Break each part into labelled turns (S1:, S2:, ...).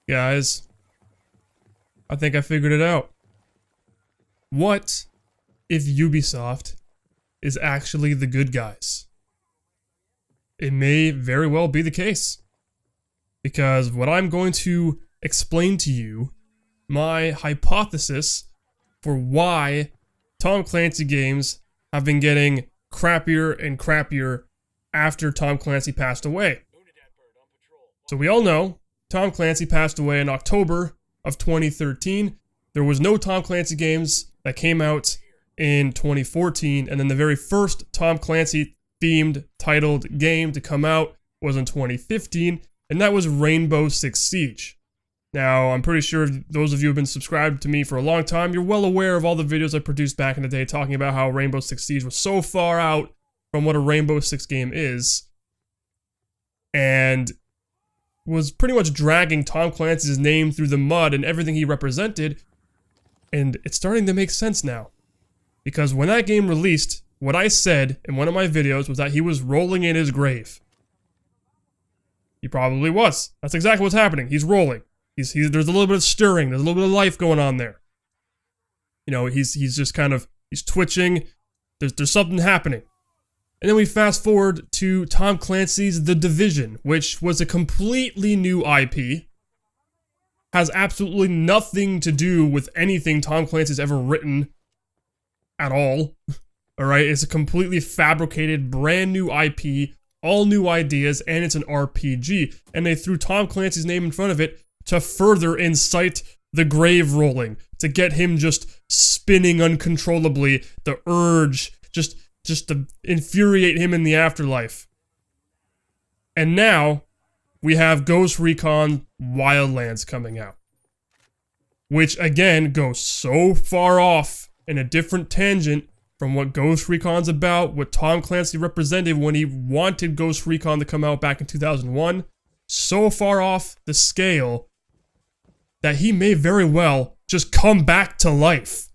S1: Guys, I think I figured it out. What if Ubisoft is actually the good guys? It may very well be the case. Because what I'm going to explain to you, my hypothesis for why Tom Clancy games have been getting crappier and crappier after Tom Clancy passed away. So we all know Tom Clancy passed away in October of 2013. There was no Tom Clancy games that came out in 2014, and then the very first Tom Clancy themed titled game to come out was in 2015, and that was Rainbow Six Siege. Now, I'm pretty sure those of you who have been subscribed to me for a long time, you're well aware of all the videos I produced back in the day talking about how Rainbow Six Siege was so far out from what a Rainbow Six game is, and was pretty much dragging Tom Clancy's name through the mud and everything he represented, and it's starting to make sense now. Because when that game released, what I said in one of my videos was that he was rolling in his grave. He probably was. That's exactly what's happening. He's rolling. There's a little bit of stirring. There's a little bit of life going on there. You know, he's just kind of, he's twitching. There's something happening. And then we fast forward to Tom Clancy's The Division, which was a completely new IP. Has absolutely nothing to do with anything Tom Clancy's ever written at all. Alright, it's a completely fabricated, brand new IP, all new ideas, and it's an RPG. And they threw Tom Clancy's name in front of it to further incite the grave rolling, to get him just spinning uncontrollably, the urge, just to infuriate him in the afterlife. And now, we have Ghost Recon Wildlands coming out. Which, again, goes so far off in a different tangent from what Ghost Recon's about, what Tom Clancy represented when he wanted Ghost Recon to come out back in 2001. So far off the scale that he may very well just come back to life.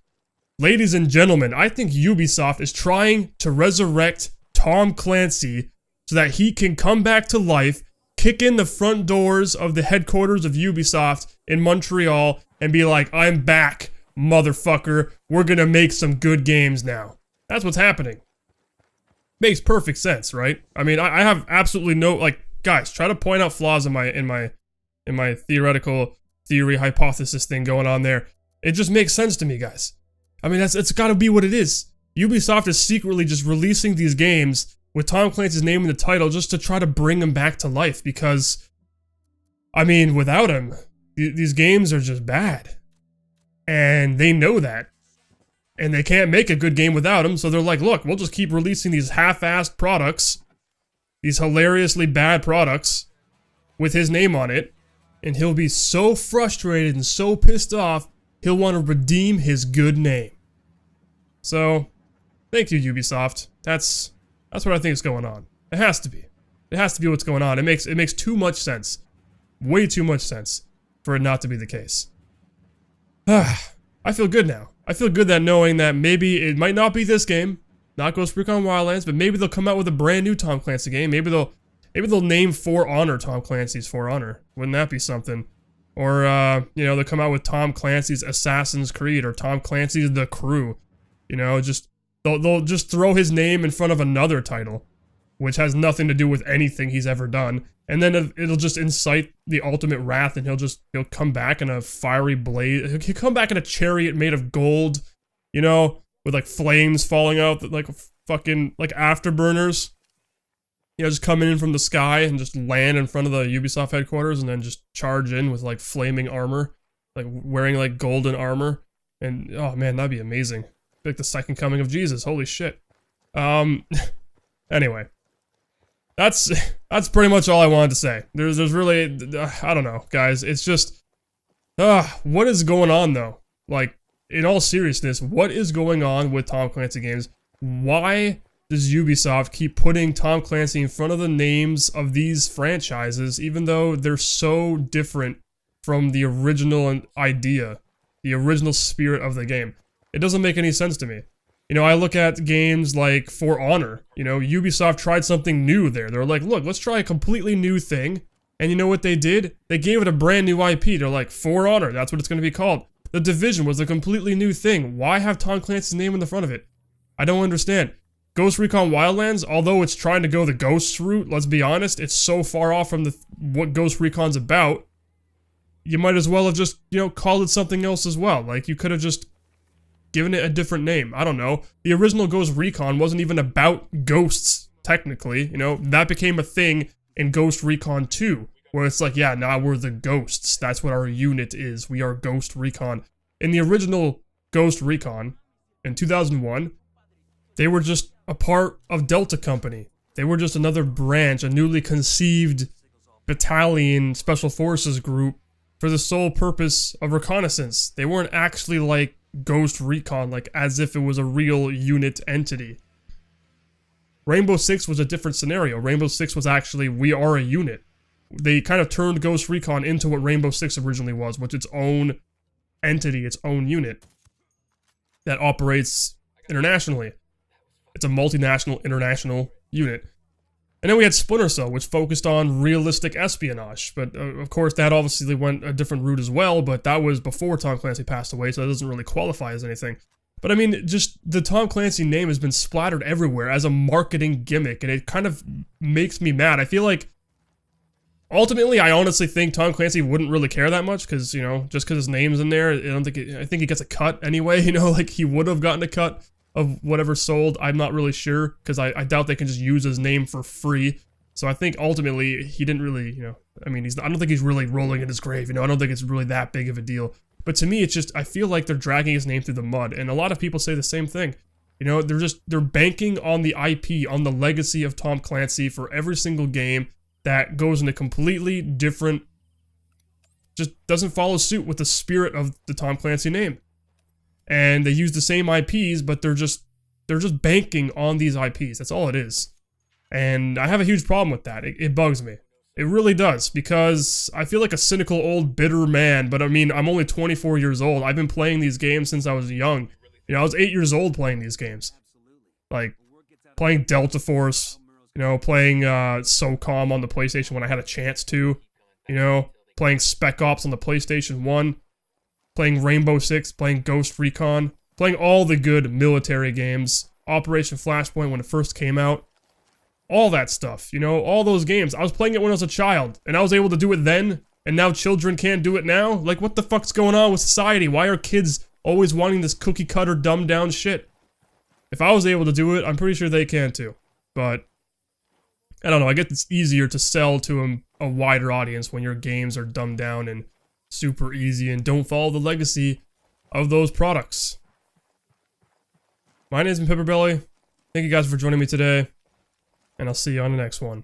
S1: Ladies and gentlemen, I think Ubisoft is trying to resurrect Tom Clancy so that he can come back to life, kick in the front doors of the headquarters of Ubisoft in Montreal, and be like, I'm back, motherfucker. We're gonna make some good games now. That's what's happening. Makes perfect sense, right? I mean, I have absolutely no, like, guys, try to point out flaws in my theoretical theory hypothesis thing going on there. It just makes sense to me, guys. I mean, it's gotta be what it is. Ubisoft is secretly just releasing these games with Tom Clancy's name in the title just to try to bring him back to life because, I mean, without him, these games are just bad. And they know that. And they can't make a good game without him, so they're like, look, we'll just keep releasing these half-assed products, these hilariously bad products, with his name on it, and he'll be so frustrated and so pissed off, he'll want to redeem his good name. So, thank you, Ubisoft. That's what I think is going on. It has to be. It has to be what's going on. It makes too much sense. Way too much sense for it not to be the case. I feel good now. I feel good that knowing that maybe it might not be this game, not Ghost Recon Wildlands, but maybe they'll come out with a brand new Tom Clancy game. Maybe they'll name For Honor Tom Clancy's For Honor. Wouldn't that be something? Or, you know, they'll come out with Tom Clancy's Assassin's Creed or Tom Clancy's The Crew. You know, they'll just throw his name in front of another title, which has nothing to do with anything he's ever done. And then it'll just incite the ultimate wrath, and he'll come back in a fiery blaze. He'll come back in a chariot made of gold, you know, with like flames falling out, like fucking like afterburners. You know, just coming in from the sky and just land in front of the Ubisoft headquarters, and then just charge in with like flaming armor, like wearing like golden armor. And oh man, that'd be amazing. Like the second coming of Jesus. Holy shit. Anyway. That's pretty much all I wanted to say. There's really, I don't know, guys. It's just, what is going on though? Like, in all seriousness, what is going on with Tom Clancy games? Why does Ubisoft keep putting Tom Clancy in front of the names of these franchises, even though they're so different from the original idea, the original spirit of the game? It doesn't make any sense to me. You know, I look at games like For Honor. You know, Ubisoft tried something new there. They're like, look, let's try a completely new thing And you know what they did? They gave it a brand new IP. They're like, For Honor, that's what it's going to be called. The Division was a completely new thing. Why have Tom Clancy's name in the front of it? I don't understand. Ghost Recon Wildlands, although it's trying to go the Ghosts route, let's be honest, it's so far off from what Ghost Recon's about. You might as well have just, called it something else as well. Like, you could have just given it a different name. I don't know. The original Ghost Recon wasn't even about ghosts, technically. That became a thing in Ghost Recon 2, where it's like, yeah, now we're the ghosts. That's what our unit is. We are Ghost Recon. In the original Ghost Recon, in 2001, they were just a part of Delta Company. They were just another branch, a newly conceived battalion special forces group for the sole purpose of reconnaissance. They weren't actually like Ghost Recon, like as if it was a real unit entity. Rainbow Six was a different scenario. Rainbow Six was actually, we are a unit. They kind of turned Ghost Recon into what Rainbow Six originally was, which is its own entity, its own unit that operates internationally. It's a multinational, international unit. And then we had Splinter Cell, which focused on realistic espionage. But, of course, that obviously went a different route as well, but that was before Tom Clancy passed away, so that doesn't really qualify as anything. But, I mean, just the Tom Clancy name has been splattered everywhere as a marketing gimmick, and it kind of makes me mad. I feel like, ultimately, I honestly think Tom Clancy wouldn't really care that much, because, just because his name's in there, I think he gets a cut anyway, like, he would have gotten a cut of whatever sold. I'm not really sure, because I doubt they can just use his name for free. So I think ultimately he didn't really, I mean, I don't think he's really rolling in his grave, I don't think it's really that big of a deal. But to me, it's just, I feel like they're dragging his name through the mud, and a lot of people say the same thing. They're banking on the IP, on the legacy of Tom Clancy for every single game that goes in a completely different, just doesn't follow suit with the spirit of the Tom Clancy name. And they use the same IPs, but they're just banking on these IPs. That's all it is. And I have a huge problem with that. It bugs me. It really does, because I feel like a cynical old bitter man, but I mean, I'm only 24 years old. I've been playing these games since I was young. I was 8 years old playing these games. Like, playing Delta Force, playing SOCOM on the PlayStation when I had a chance to, playing Spec Ops on the PlayStation 1. Playing Rainbow Six, playing Ghost Recon, playing all the good military games, Operation Flashpoint when it first came out, all that stuff, all those games. I was playing it when I was a child, and I was able to do it then, and now children can't do it now? Like, what the fuck's going on with society? Why are kids always wanting this cookie-cutter, dumbed-down shit? If I was able to do it, I'm pretty sure they can too. But, I don't know, I guess it's easier to sell to a wider audience when your games are dumbed down and super easy and don't follow the legacy of those products. My name's PepperBelly. Thank you guys for joining me today, and I'll see you on the next one.